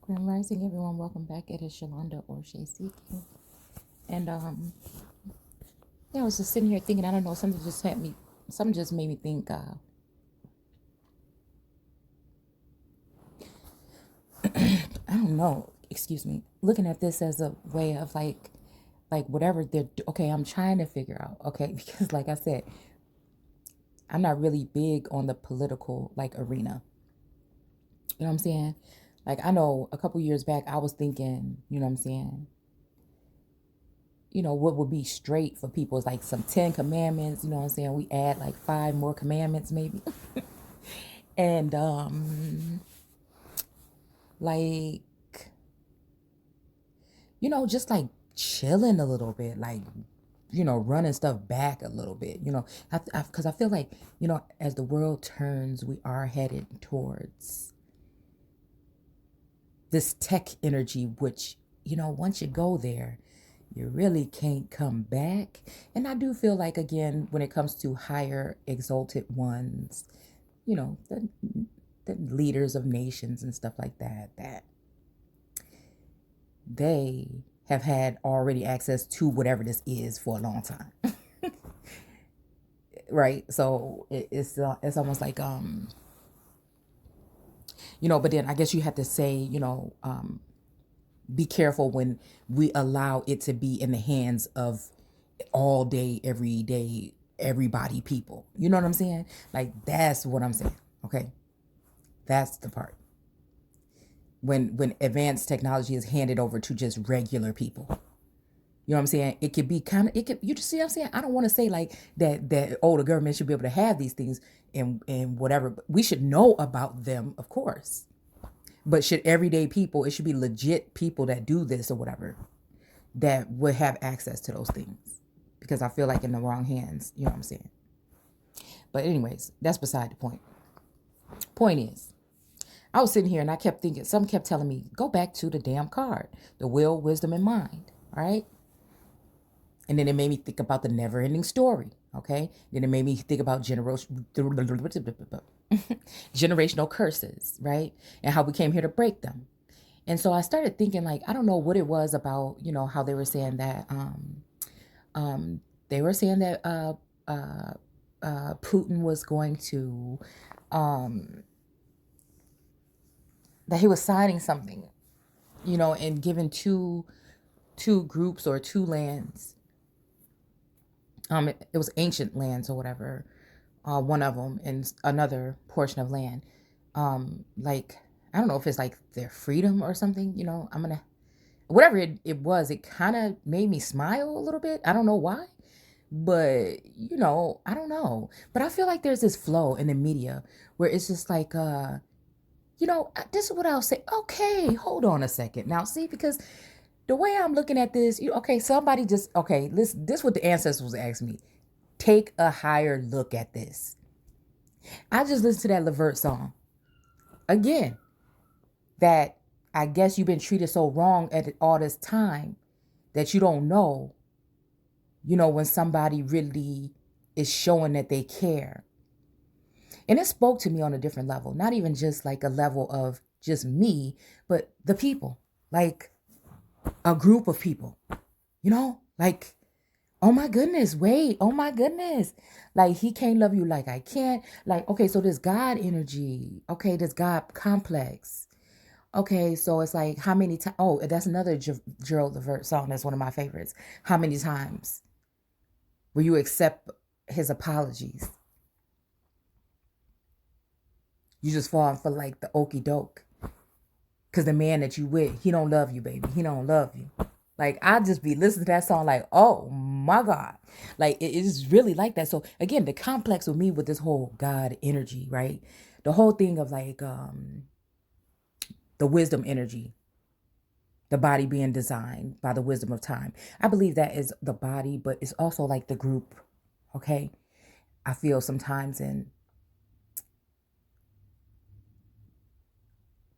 Grand Rising, everyone. Welcome back. It is Shalonda or Shay Seeking. And yeah, I was just sitting here thinking, I don't know, something just made me think, I don't know, excuse me, looking at this as a way of like whatever okay, I'm trying to figure out, okay, because like I said, I'm not really big on the political like arena. You know what I'm saying? Like I know a couple years back I was thinking, you know what I'm saying, what would be straight for people is like some 10 commandments, you know what I'm saying? We add like five more commandments maybe. And like, just like chilling a little bit, like, running stuff back a little bit, because I feel like, as the world turns, we are headed towards this tech energy, which, once you go there, you really can't come back. And I do feel like, again, when it comes to higher exalted ones, the leaders of nations and stuff like that, that they have had already access to whatever this is for a long time. Right? So it's almost like, but then I guess you have to say, be careful when we allow it to be in the hands of all day, every day, everybody, people. You know what I'm saying? Like, that's what I'm saying. Okay. That's the part. When advanced technology is handed over to just regular people. You know what I'm saying? It could be you just see what I'm saying? I don't want to say like that, the government should be able to have these things and whatever. But we should know about them, of course. But should everyday people, it should be legit people that do this or whatever, that would have access to those things. Because I feel like in the wrong hands, you know what I'm saying? But anyways, that's beside the point. Point is, I was sitting here and I kept thinking, something kept telling me, go back to the damn card, the will, wisdom, and mind, all right? And then it made me think about the never-ending story, okay? Then it made me think about generational curses, right? And how we came here to break them. And so I started thinking, like, I don't know what it was about, how they were saying that, Putin was going to, that he was signing something, and giving two groups or two lands. It was ancient lands or whatever, one of them, and another portion of land. Like, I don't know if it's like their freedom or something, whatever it was, it kind of made me smile a little bit. I don't know why, but, I don't know. But I feel like there's this flow in the media where it's just like, this is what I'll say. Okay, hold on a second. Now, see, because the way I'm looking at this, somebody just, this is what the ancestors asked me. Take a higher look at this. I just listened to that Levert song. Again, that I guess you've been treated so wrong at all this time that you don't know, when somebody really is showing that they care. And it spoke to me on a different level, not even just like a level of just me, but the people, like a group of people, like, oh my goodness, wait, oh my goodness. Like, he can't love you like I can't. Like, okay, so this God energy, okay, this God complex. Okay, so it's like, how many times? Oh, that's another Gerald Levert song. That's one of my favorites. How many times will you accept his apologies? You just falling for like the okey doke. Because the man that you with, he don't love you, baby. He don't love you. Like, I just be listening to that song like, oh my God. Like, it is really like that. So again, the complex with me with this whole God energy, right? The whole thing of like the wisdom energy, the body being designed by the wisdom of time. I believe that is the body, but it's also like the group. Okay. I feel sometimes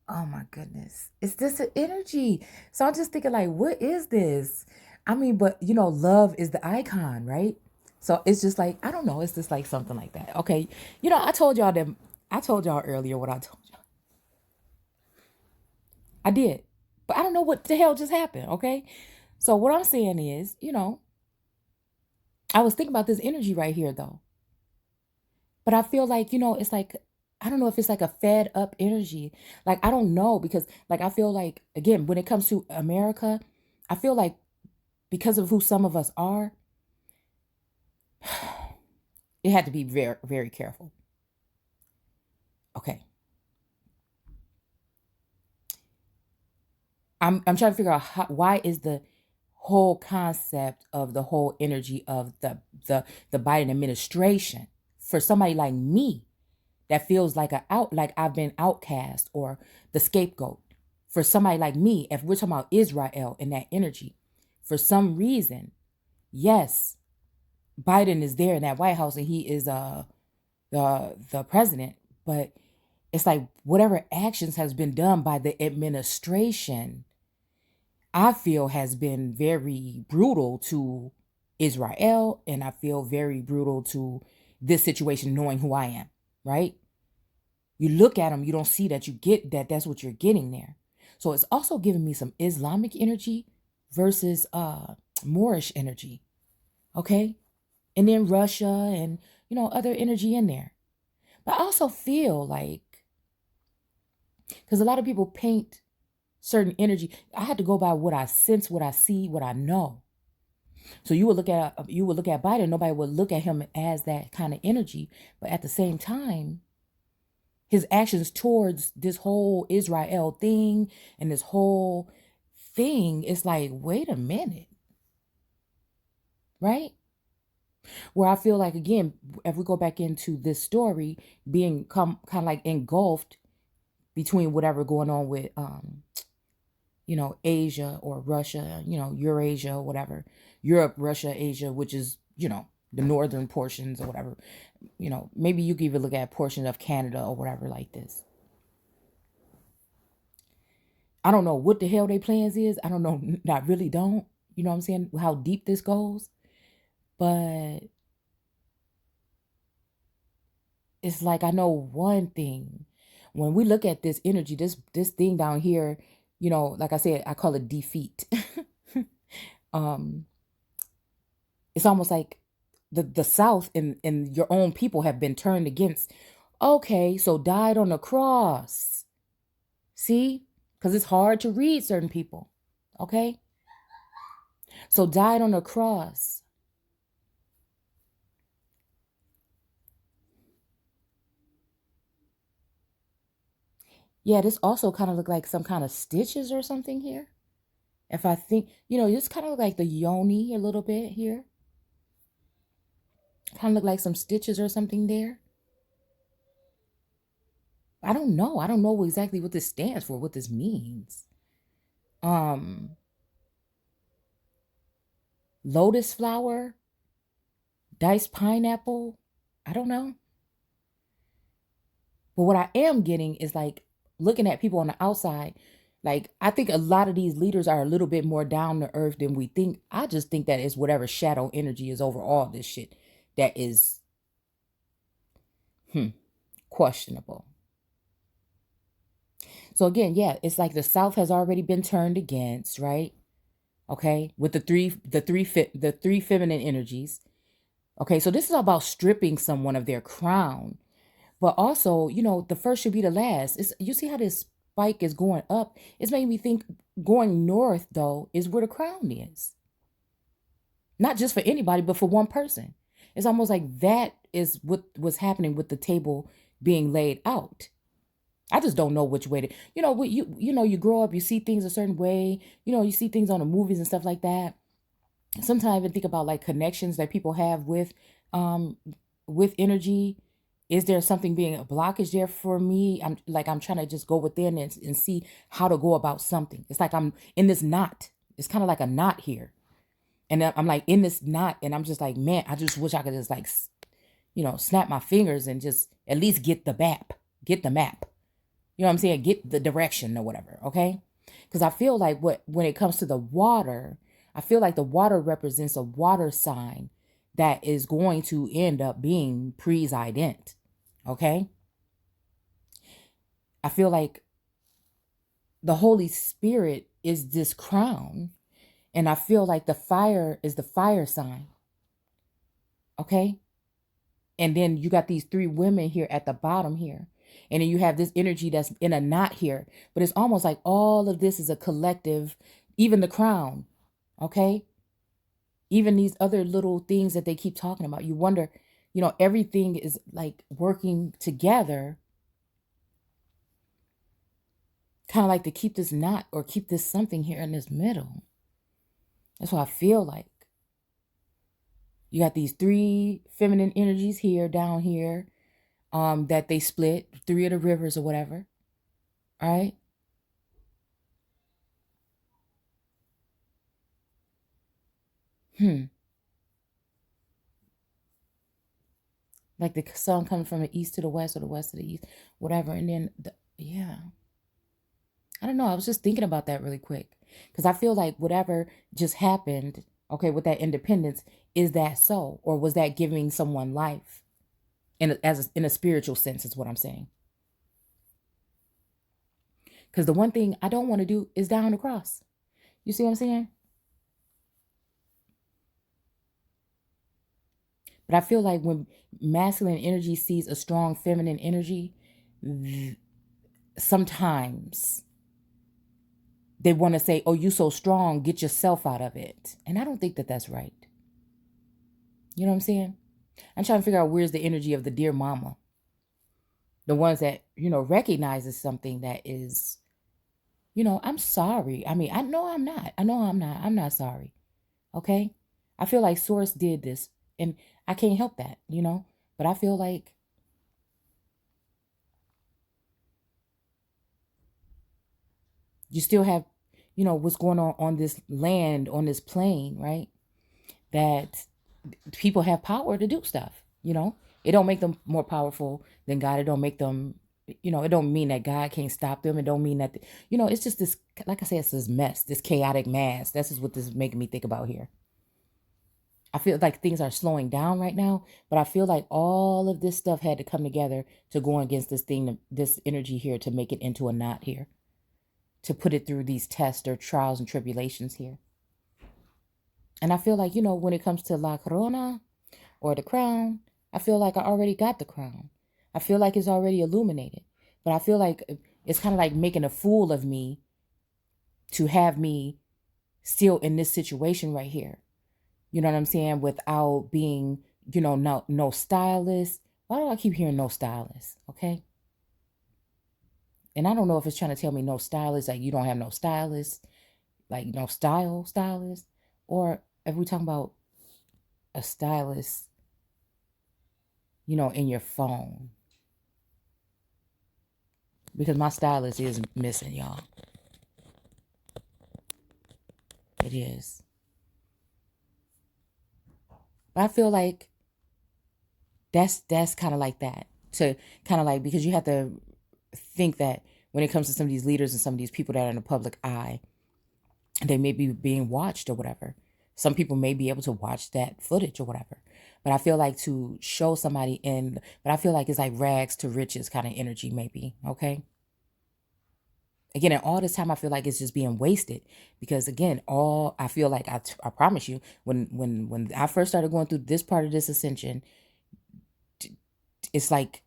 oh my goodness, is this an energy? So I'm just thinking like, what is this? I mean, but love is the icon, right? So it's just like, I don't know. It's just like something like that. Okay. I told y'all earlier what I told y'all. I did. But I don't know what the hell just happened, okay? So what I'm saying is, I was thinking about this energy right here though. But I feel like, it's like, I don't know if it's like a fed up energy. Like, I don't know because, like, I feel like, again, when it comes to America, I feel like because of who some of us are, it had to be very, very careful. Okay. I'm trying to figure out why is the whole concept of the whole energy of the Biden administration for somebody like me that feels like I've been outcast or the scapegoat. For somebody like me, if we're talking about Israel and that energy, for some reason, yes, Biden is there in that White House and he is the president, but it's like whatever actions has been done by the administration, I feel has been very brutal to Israel, and I feel very brutal to this situation, knowing who I am, right? You look at them, you don't see that you get that that's what you're getting there. So it's also giving me some Islamic energy versus Moorish energy, okay? And then Russia and other energy in there. But I also feel like because a lot of people paint certain energy, I had to go by what I sense, what I see, what I know. So you would look at Biden, nobody would look at him as that kind of energy, but at the same time, his actions towards this whole Israel thing and this whole thing is like, wait a minute, right? Where I feel like, again, if we go back into this story, being kind of like engulfed between whatever going on with, Asia or Russia, Eurasia or whatever, Europe, Russia, Asia, which is, the northern portions or whatever, maybe you could even look at portions of Canada or whatever like this. I don't know what the hell their plans is. I don't know. I really don't. You know what I'm saying? How deep this goes. But it's like I know one thing. When we look at this energy, this thing down here, like I said, I call it defeat. um, it's almost like the South and your own people have been turned against. Okay, so died on the cross. See? Because it's hard to read certain people. Okay? So died on the cross. Yeah, this also kind of look like some kind of stitches or something here. If I think, this kind of look like the yoni a little bit here. Kind of look like some stitches or something there. I don't know. I don't know exactly what this stands for, what this means. Um, Lotus flower, diced pineapple. I don't know. But what I am getting is like looking at people on the outside. Like, I think a lot of these leaders are a little bit more down to earth than we think. I just think that it's whatever shadow energy is over all this shit that is questionable. So again, yeah, it's like the South has already been turned against, right? Okay, with the three feminine energies. Okay, so this is about stripping someone of their crown. But also, the first should be the last. You see how this spike is going up? It's making me think going north, though, is where the crown is. Not just for anybody, but for one person. It's almost like that is what was happening with the table being laid out. I just don't know which way to, you grow up, you see things a certain way, you see things on the movies and stuff like that. Sometimes I even think about like connections that people have um with energy. Is there something being a blockage there for me? I'm trying to just go within and see how to go about something. It's like I'm in this knot. It's kind of like a knot here. And I'm like in this knot and I'm just like, man, I just wish I could just like, snap my fingers and just at least get the map. Get the map. You know what I'm saying? Get the direction or whatever, okay? Because I feel like when it comes to the water, I feel like the water represents a water sign that is going to end up being president, okay? I feel like the Holy Spirit is this crown. And I feel like the fire is the fire sign. Okay. And then you got these three women here at the bottom here. And then you have this energy that's in a knot here. But it's almost like all of this is a collective, even the crown. Okay. Even these other little things that they keep talking about. You wonder, everything is like working together, kind of like to keep this knot or keep this something here in this middle. That's what I feel like. You got these three feminine energies here, down here, that they split, three of the rivers or whatever. All right. Like the sun coming from the east to the west or the west to the east, whatever. And then, yeah. I don't know. I was just thinking about that really quick because I feel like whatever just happened, okay, with that independence, is that so? Or was that giving someone life in a spiritual sense, is what I'm saying. Because the one thing I don't want to do is down the cross. You see what I'm saying? But I feel like when masculine energy sees a strong feminine energy, sometimes they want to say, oh, you so strong, get yourself out of it. And I don't think that that's right. You know what I'm saying? I'm trying to figure out where's the energy of the dear mama. The ones that, recognizes something that is, I'm sorry. I mean, I know I'm not. I'm not sorry. Okay? I feel like Source did this and I can't help that, But I feel like you still have, what's going on this land, on this plane, right? That people have power to do stuff, It don't make them more powerful than God. It don't make them, it don't mean that God can't stop them. It don't mean that, it's just this, like I said, it's this mess, this chaotic mass. This is what this is making me think about here. I feel like things are slowing down right now, but I feel like all of this stuff had to come together to go against this thing, this energy here, to make it into a knot here, to put it through these tests or trials and tribulations here. And I feel like, when it comes to La Corona or the crown, I feel like I already got the crown. I feel like it's already illuminated. But I feel like it's kind of like making a fool of me to have me still in this situation right here. You know what I'm saying? Without being, no stylist. Why do I keep hearing no stylist? Okay. And I don't know if it's trying to tell me no stylist, like you don't have no stylist, like no stylist, or if we're talking about a stylist, in your phone. Because my stylist is missing, y'all. It is. But I feel like that's kind of like that. To kind of like, because you have to think that when it comes to some of these leaders and some of these people that are in the public eye, they may be being watched or whatever. Some people may be able to watch that footage or whatever. But I feel like to show somebody but I feel like it's like rags to riches kind of energy, maybe. Okay. Again, and all this time I feel like it's just being wasted because again, I feel like I promise you, when I first started going through this part of this ascension, it's like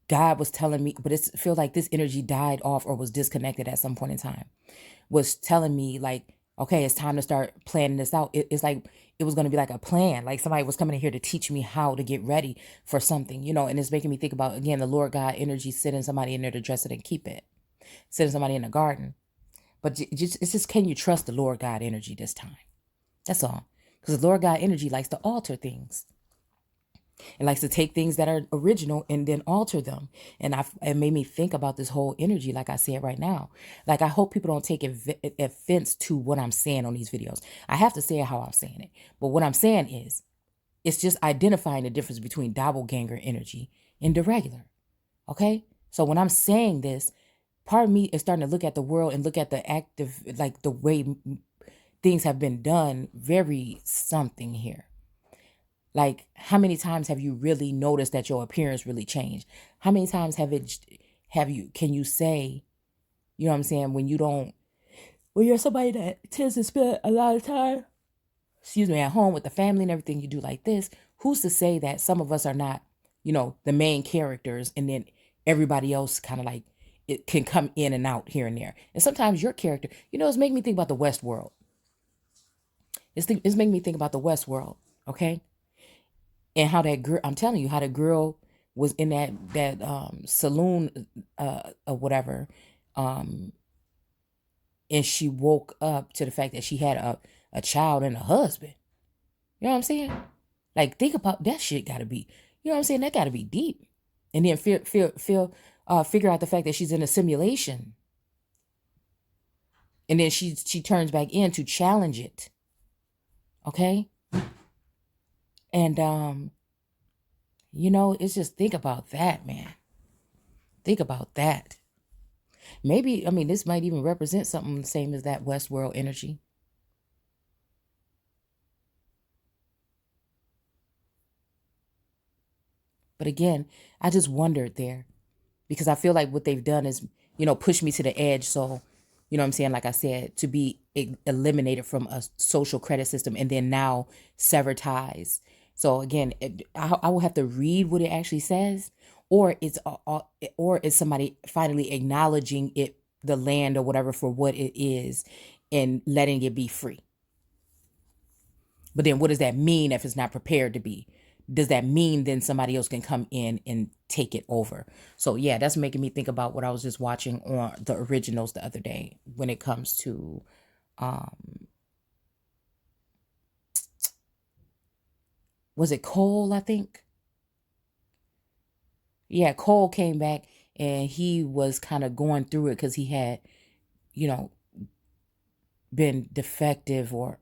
God was telling me, but it feels like this energy died off or was disconnected at some point in time, was telling me like, okay, it's time to start planning this out. It's like it was going to be like a plan. Like somebody was coming in here to teach me how to get ready for something, and it's making me think about, again, the Lord God energy, sending somebody in there to dress it and keep it, sending somebody in the garden. But it's just, can you trust the Lord God energy this time? That's all. Because the Lord God energy likes to alter things. It likes to take things that are original and then alter them. And it made me think about this whole energy, like I said right now. Like, I hope people don't take offense to what I'm saying on these videos. I have to say it how I'm saying it. But what I'm saying is, it's just identifying the difference between doppelganger energy and the regular. Okay? So when I'm saying this, part of me is starting to look at the world and look at the active, like the way things have been done, very something here. Like, how many times have you really noticed that your appearance really changed? How many times can you say, You know what I'm saying? When you're somebody that tends to spend a lot of time, at home with the family and everything, you do like this. Who's to say that some of us are not, the main characters, and then everybody else kind of like it can come in and out here and there. And sometimes your character, it's making me think about the West world. It's making me think about the West world, okay? And how that girl, I'm telling you, how the girl was in that saloon or whatever, um, and she woke up to the fact that she had a child and a husband. You know what I'm saying? Like, think about that shit. Got to be, you know what I'm saying? That got to be deep. And then figure out the fact that she's in a simulation, and then she turns back in to challenge it. Okay, and it's just, think about that, man. Think about that. Maybe, I mean, this might even represent something the same as that Westworld energy. But again, I just wondered there, because I feel like what they've done is, push me to the edge. So, what I'm saying, like I said, to be eliminated from a social credit system and then now sever ties. So again, I will have to read what it actually says, or it's somebody finally acknowledging it, the land or whatever, for what it is, and letting it be free. But then what does that mean if it's not prepared to be? Does that mean then somebody else can come in and take it over? So yeah, that's making me think about what I was just watching on the originals the other day when it comes to was it Cole, I think? Yeah, Cole came back and he was kind of going through it because he had, you know, been defective, or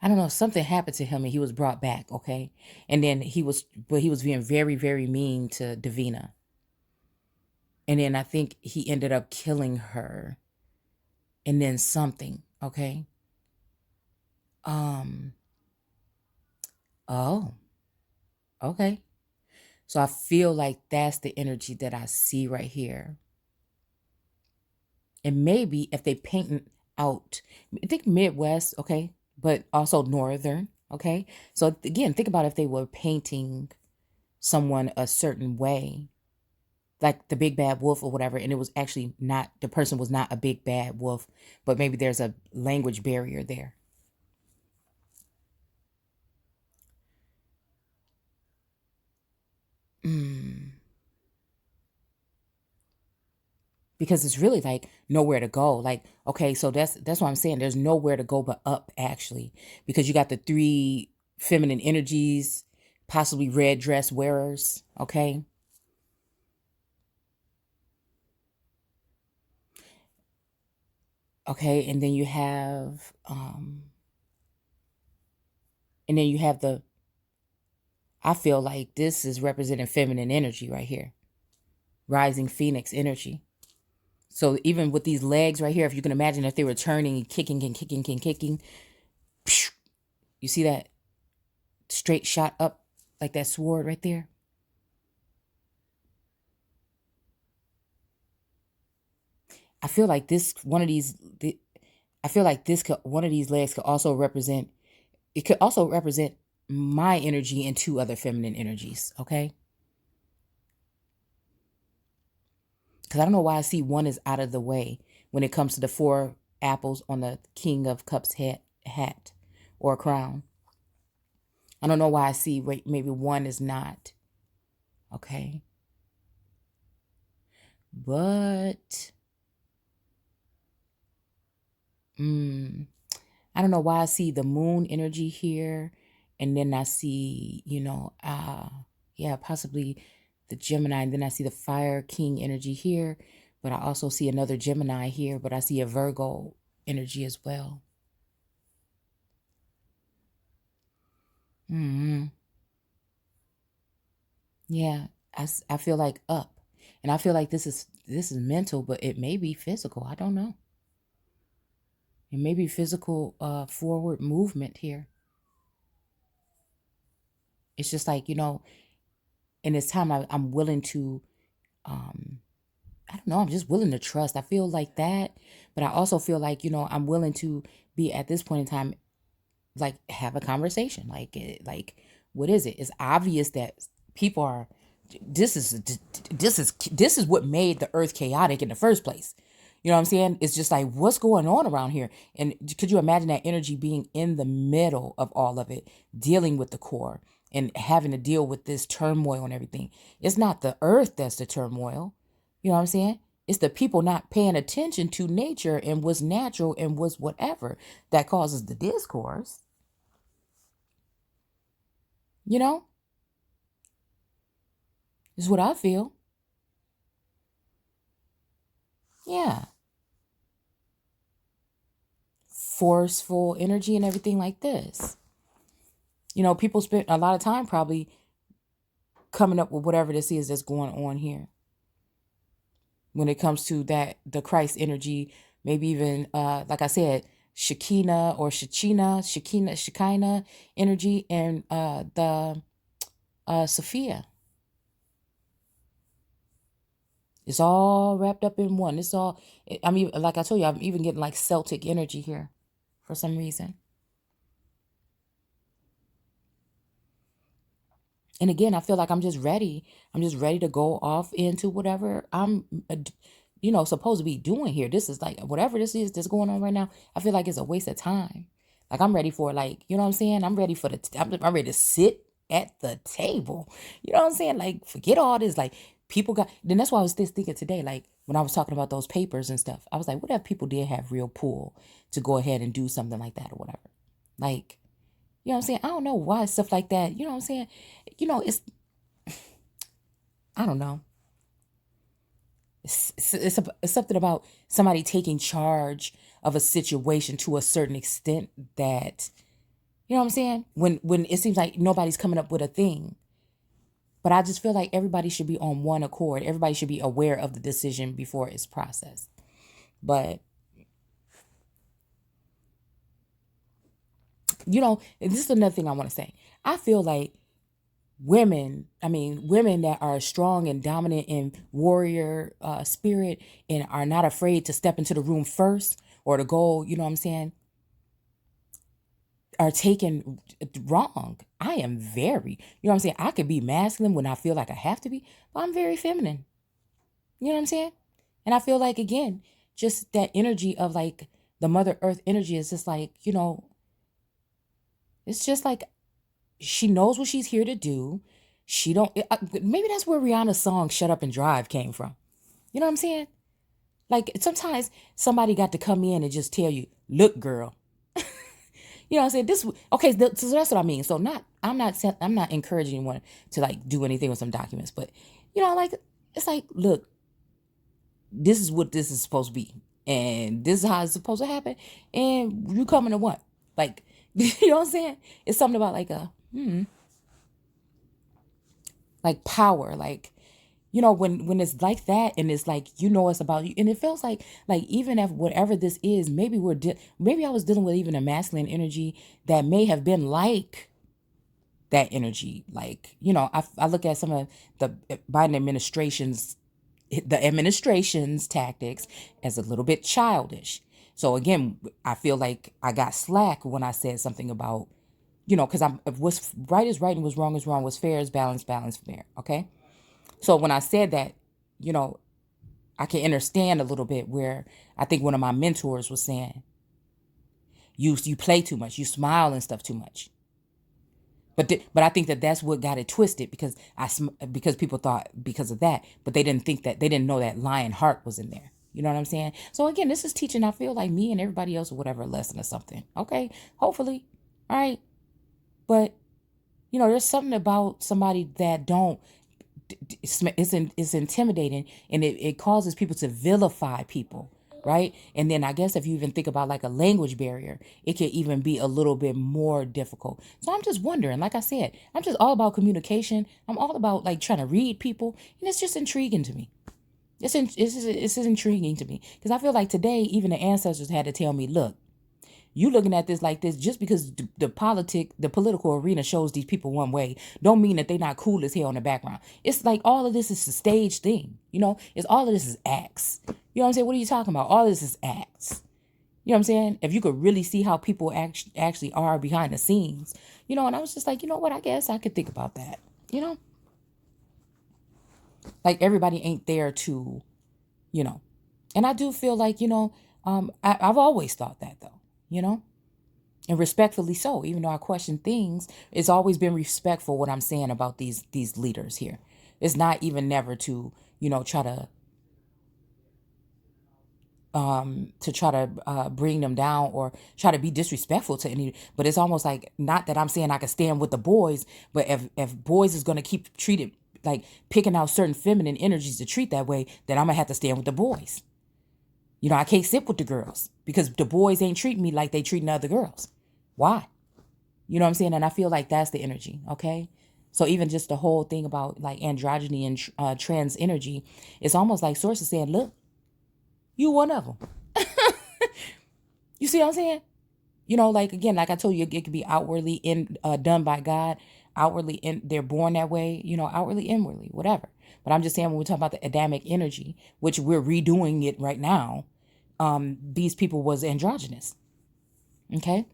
I don't know, something happened to him and he was brought back, okay? And then he was being very, very mean to Davina. And then I think he ended up killing her, and then something, okay? Um, oh, okay. So I feel like that's the energy that I see right here. And maybe if they paint out, I think Midwest, okay, but also Northern, okay? So again, think about if they were painting someone a certain way, like the big bad wolf or whatever, and it was actually not, the person was not a big bad wolf, but maybe there's a language barrier there. Mm. Because it's really like nowhere to go. Like, okay, so that's what I'm saying. There's nowhere to go but up, actually, because you got the three feminine energies, possibly red dress wearers, okay? Okay, and then you have the, I feel like this is representing feminine energy right here. Rising phoenix energy. So even with these legs right here, if you can imagine if they were turning and kicking and kicking and kicking, you see that straight shot up like that sword right there? I feel like this one of these I feel like this could, one of these legs could also represent, it could also represent my energy and two other feminine energies, okay? Because I don't know why I see one is out of the way when it comes to the four apples on the King of Cups hat or crown. I don't know why I see, wait, maybe one is not, okay? But mm, I don't know why I see the moon energy here, and then I see, yeah, possibly the Gemini, and then I see the fire king energy here, but I also see another Gemini here, but I see a Virgo energy as well. Hmm. Yeah, I feel like up, and I feel like this is mental, but it may be physical. I don't know. It may be physical forward movement here. It's just like, in this time I'm willing to um I don't know, I'm just willing to trust. I feel like that, but I also feel like, I'm willing to be at this point in time, like have a conversation. Like what is it? It's obvious that people are this is what made the earth chaotic in the first place. You know what I'm saying? It's just like, what's going on around here? And could you imagine that energy being in the middle of all of it, dealing with the core and having to deal with this turmoil and everything? It's not the earth that's the turmoil. You know what I'm saying? It's the people not paying attention to nature and what's natural and what's whatever that causes the discourse. You know, is what I feel. Yeah. Forceful energy and everything like this. People spend a lot of time probably coming up with whatever this is that's going on here. When it comes to that, the Christ energy, maybe even, like I said, Shekinah energy, and the Sophia. It's all wrapped up in one. It's all, I mean, like I told you, I'm even getting like Celtic energy here for some reason. And again, I feel like I'm just ready. I'm just ready to go off into whatever I'm, supposed to be doing here. This is like, whatever this is that's going on right now, I feel like it's a waste of time. Like, I'm ready for, like, you know what I'm saying? I'm ready for I'm ready to sit at the table. You know what I'm saying? Like, forget all this. Like, then that's why I was just thinking today, like, when I was talking about those papers and stuff, I was like, what if people did have real pull to go ahead and do something like that or whatever? Like, you know what I'm saying? I don't know why stuff like that. You know what I'm saying? It's, I don't know. It's something about somebody taking charge of a situation to a certain extent that, you know what I'm saying? When it seems like nobody's coming up with a thing. But I just feel like everybody should be on one accord. Everybody should be aware of the decision before it's processed. But, this is another thing I want to say. I feel like women that are strong and dominant in warrior spirit and are not afraid to step into the room first or to go, you know what I'm saying, are taken wrong. I am very, you know what I'm saying, I could be masculine when I feel like I have to be, but I'm very feminine. You know what I'm saying? And I feel like, again, just that energy of like the Mother Earth energy is just like, it's just like she knows what she's here to do. She don't, maybe that's where Rihanna's song Shut Up and Drive came from. You know what I'm saying? Like, sometimes somebody got to come in and just tell you, look, girl. You know what I'm saying? Okay, so that's what I mean. So I'm not encouraging anyone to like do anything with some documents, but like, it's like, look, this is what this is supposed to be, and this is how it's supposed to happen, and you coming to what? Like, you know what I'm saying? It's something about like like power, like, when it's like that, and it's like, it's about you, and it feels like even if whatever this is, maybe maybe I was dealing with even a masculine energy that may have been like that energy. Like, I look at some of the Biden administration's tactics as a little bit childish. So again, I feel like I got slack when I said something about, because what's right is right and what's wrong is wrong, what's fair is balance, fair. Okay. So when I said that, I can understand a little bit where I think one of my mentors was saying, you play too much, you smile and stuff too much. But I think that's what got it twisted, because because people thought because of that, but they didn't know that lion heart was in there. You know what I'm saying? So again, this is teaching, I feel like, me and everybody else or whatever, a lesson or something. Okay, hopefully. All right. But, there's something about somebody that don't, it's intimidating, and it causes people to vilify people, right? And then I guess if you even think about like a language barrier, it could even be a little bit more difficult. So I'm just wondering, like I said, I'm just all about communication. I'm all about like trying to read people, and it's just intriguing to me. It's intriguing to me, because I feel like today even the ancestors had to tell me, look, You looking at this like this just because the political arena shows these people one way, don't mean that they not cool as hell in the background. It's like all of this is a stage thing, It's all of this is acts. You know what I'm saying? What are you talking about? All of this is acts. You know what I'm saying? If you could really see how people actually are behind the scenes, And I was just like, you know what? I guess I could think about that. Like everybody ain't there to, And I do feel like, I've always thought that though, and respectfully so. Even though I question things, it's always been respectful what I'm saying about these leaders here. It's not even never to, try to bring them down or try to be disrespectful to any, but it's almost like, not that I'm saying I can stand with the boys, but if boys is going to keep treated like picking out certain feminine energies to treat that way, then I'm gonna have to stand with the boys. I can't sit with the girls because the boys ain't treating me like they treating other girls. Why? You know what I'm saying? And I feel like that's the energy. Okay. So even just the whole thing about like androgyny and trans energy, it's almost like Source is saying, look, you one of them. You see what I'm saying? Like, again, like I told you, it could be outwardly done by God, outwardly they're born that way, outwardly, inwardly, whatever. But I'm just saying, when we talk about the Adamic energy, which we're redoing it right now, these people was androgynous. Okay.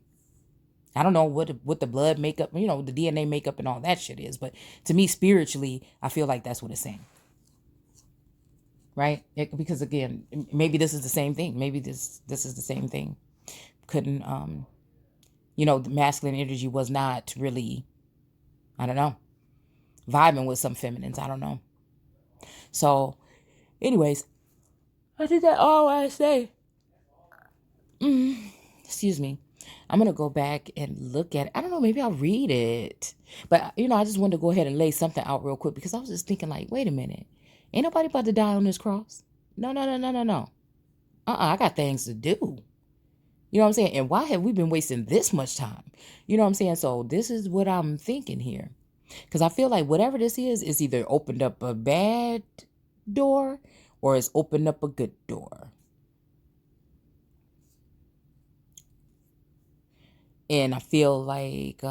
I don't know what the blood makeup, the DNA makeup and all that shit is, but to me, spiritually, I feel like that's what it's saying. Right? Because again, maybe this is the same thing. Maybe this is the same thing. Couldn't, the masculine energy was not really, I don't know, vibing with some feminines. I don't know. So, anyways, I think that's all I say. Excuse me. I'm going to go back and look at it. I don't know, maybe I'll read it. But, I just wanted to go ahead and lay something out real quick because I was just thinking like, wait a minute. Ain't nobody about to die on this cross. No. I got things to do. You know what I'm saying? And why have we been wasting this much time? You know what I'm saying? So this is what I'm thinking here. Because I feel like whatever this is either opened up a bad door or it's opened up a good door. And I feel like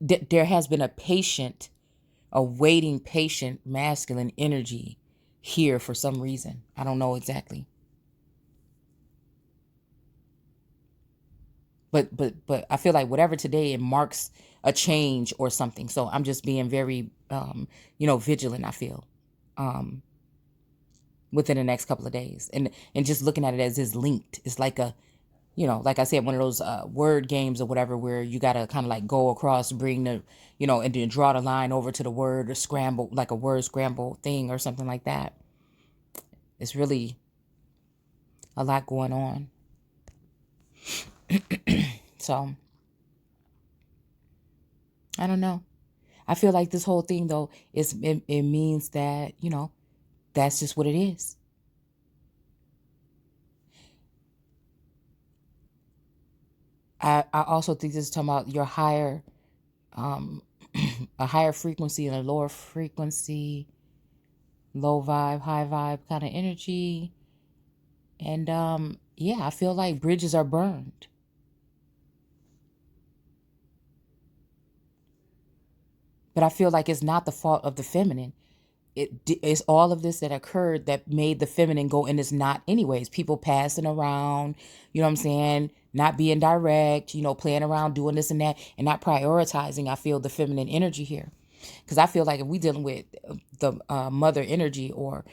there has been a waiting patient masculine energy here for some reason. I don't know exactly. But I feel like whatever today, it marks a change or something. So I'm just being very, vigilant, I feel, within the next couple of days. And just looking at it as is linked. It's like a, like I said, one of those word games or whatever where you got to kind of like go across, bring the, and then draw the line over to the word or scramble, like a word scramble thing or something like that. It's really a lot going on. So, I don't know. I feel like this whole thing, though, it means that, that's just what it is. I also think this is talking about your higher, a higher frequency and a lower frequency, low vibe, high vibe kind of energy. And yeah, I feel like bridges are burned. But I feel like it's not the fault of the feminine. It's all of this that occurred that made the feminine go, and it's not anyways. People passing around, you know what I'm saying? Not being direct, playing around, doing this and that, and not prioritizing, I feel, the feminine energy here. Because I feel like if we dealing with the mother energy or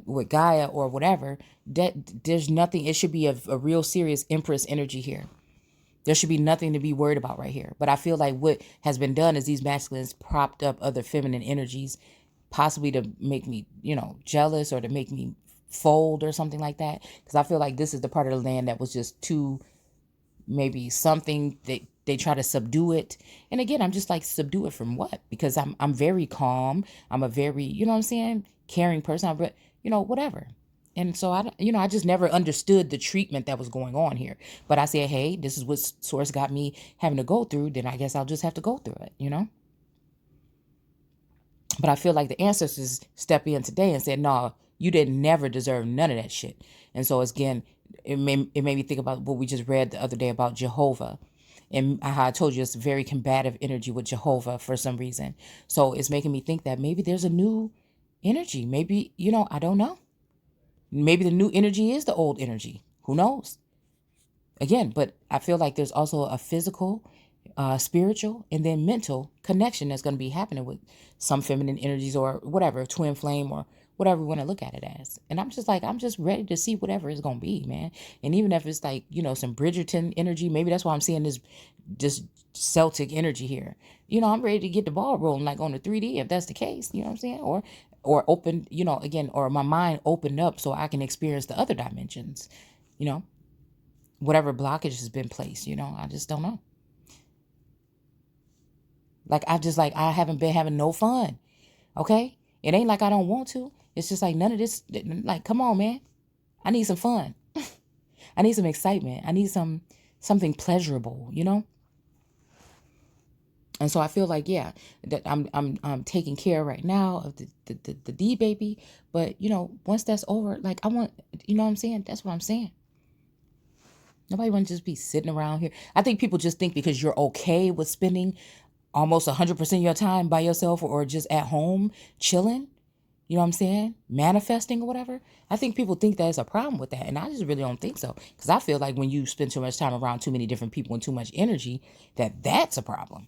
with Gaia or whatever, that there's nothing, it should be a real serious Empress energy here. There should be nothing to be worried about right here. But I feel like what has been done is these masculines propped up other feminine energies, possibly to make me, jealous or to make me fold or something like that. Because I feel like this is the part of the land that was just too, maybe something that they try to subdue it. And again, I'm just like, subdue it from what? Because I'm very calm. I'm a very, you know what I'm saying, caring person. Whatever. And so I just never understood the treatment that was going on here. But I said, hey, this is what Source got me having to go through. Then I guess I'll just have to go through it, But I feel like the ancestors step in today and said, no, You didn't never deserve none of that shit. And so again, it made me think about what we just read the other day about Jehovah. And how I told you it's very combative energy with Jehovah for some reason. So it's making me think that maybe there's a new energy. Maybe, I don't know. Maybe the new energy is the old energy. Who knows? Again, but I feel like there's also a physical, spiritual, and then mental connection that's going to be happening with some feminine energies or whatever, twin flame or whatever we want to look at it as. And I'm just like, I'm just ready to see whatever it's going to be, man. And even if it's like, some Bridgerton energy, maybe that's why I'm seeing this Celtic energy here. I'm ready to get the ball rolling like on the 3D if that's the case, you know what I'm saying? Or open, again, or my mind opened up so I can experience the other dimensions, whatever blockage has been placed, I just don't know. Like, I haven't been having no fun. Okay. It ain't like I don't want to. It's just like none of this, like, come on, man. I need some fun. I need some excitement. I need something pleasurable, And so I feel like, yeah, that I'm taking care right now of the D baby. But, once that's over, like I want, what I'm saying? That's what I'm saying. Nobody want to just be sitting around here. I think people just think because you're okay with spending almost 100% of your time by yourself or just at home chilling, you know what I'm saying? Manifesting or whatever. I think people think there's a problem with that. And I just really don't think so. Because I feel like when you spend too much time around too many different people and too much energy, that's a problem.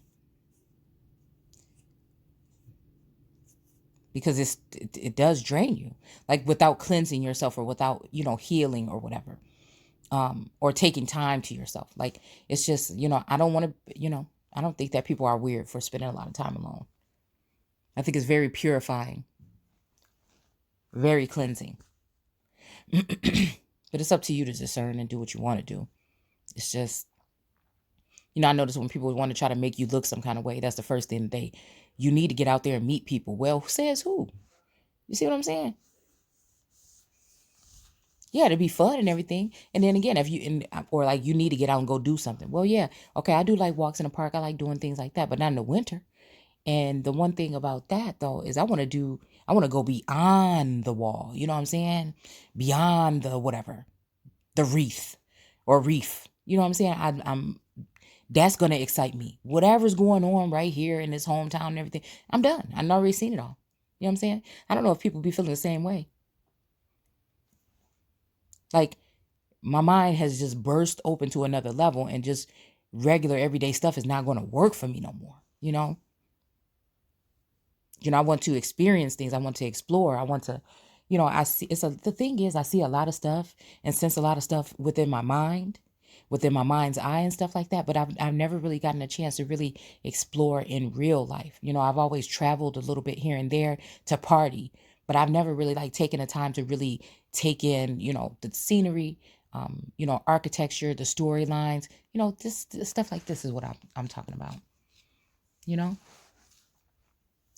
Because it does drain you. Like without cleansing yourself or without, healing or whatever. Or taking time to yourself. Like, it's just, I don't want to, I don't think that people are weird for spending a lot of time alone. I think it's very purifying, very cleansing. But it's up to you to discern and do what you want to do. It's just, I notice when people want to try to make you look some kind of way, that's the first thing you need to get out there and meet people. Well, says who? You see what I'm saying? Yeah, it'd be fun and everything. And then again, or like you need to get out and go do something. Well, yeah, okay, I do like walks in the park. I like doing things like that, but not in the winter. And the one thing about that though is I want to go beyond the wall. You know what I'm saying? Beyond the whatever, the wreath or reef. You know what I'm saying? I'm that's gonna excite me. Whatever's going on right here in this hometown and everything, I'm done. I've already seen it all. You know what I'm saying? I don't know if people be feeling the same way. Like my mind has just burst open to another level and just regular everyday stuff is not going to work for me no more. I want to experience things. I want to explore. I want to, I see the thing is I see a lot of stuff and sense a lot of stuff within my mind's eye and stuff like that. But I've never really gotten a chance to really explore in real life. I've always traveled a little bit here and there to party, but I've never really like taken the time to really take in, the scenery, architecture, the storylines, this stuff like this is what I'm talking about,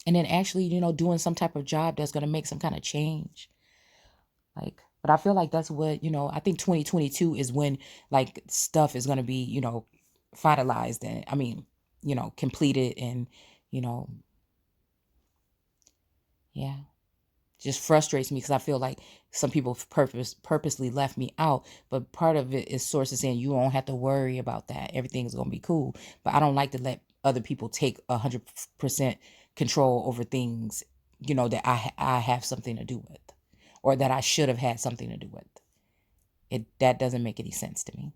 and then actually, doing some type of job that's going to make some kind of change. Like, but I feel like that's what, I think 2022 is when like stuff is going to be, finalized and completed and, yeah, just frustrates me because I feel like some people purposely left me out. But part of it is sources saying you don't have to worry about that. Everything's going to be cool. But I don't like to let other people take 100% control over things, that I have something to do with or that I should have had something to do with. That doesn't make any sense to me.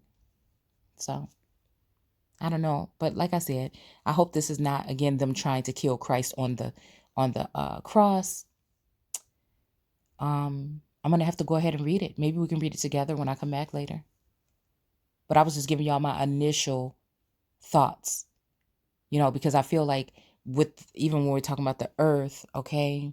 So I don't know. But like I said, I hope this is not, again, them trying to kill Christ on the cross. I'm going to have to go ahead and read it. Maybe we can read it together when I come back later. But I was just giving y'all my initial thoughts, because I feel like even when we're talking about the earth, okay,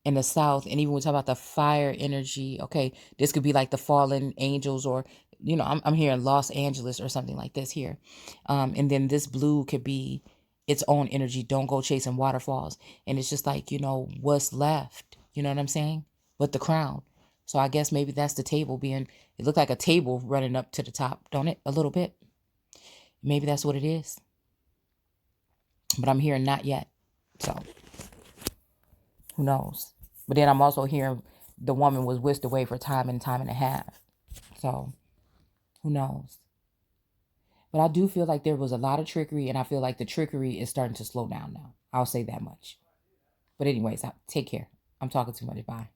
in the south, and even when we talk about the fire energy, okay, this could be like the fallen angels or, I'm here in Los Angeles or something like this here. And then this blue could be its own energy. Don't go chasing waterfalls. And it's just like, what's left, you know what I'm saying? With the crown. So I guess maybe that's the table it looked like a table running up to the top, don't it? A little bit. Maybe that's what it is. But I'm hearing not yet. So who knows? But then I'm also hearing the woman was whisked away for time and a half. So who knows? But I do feel like there was a lot of trickery, and I feel like the trickery is starting to slow down now. I'll say that much. But anyways, take care. I'm talking too much. Bye.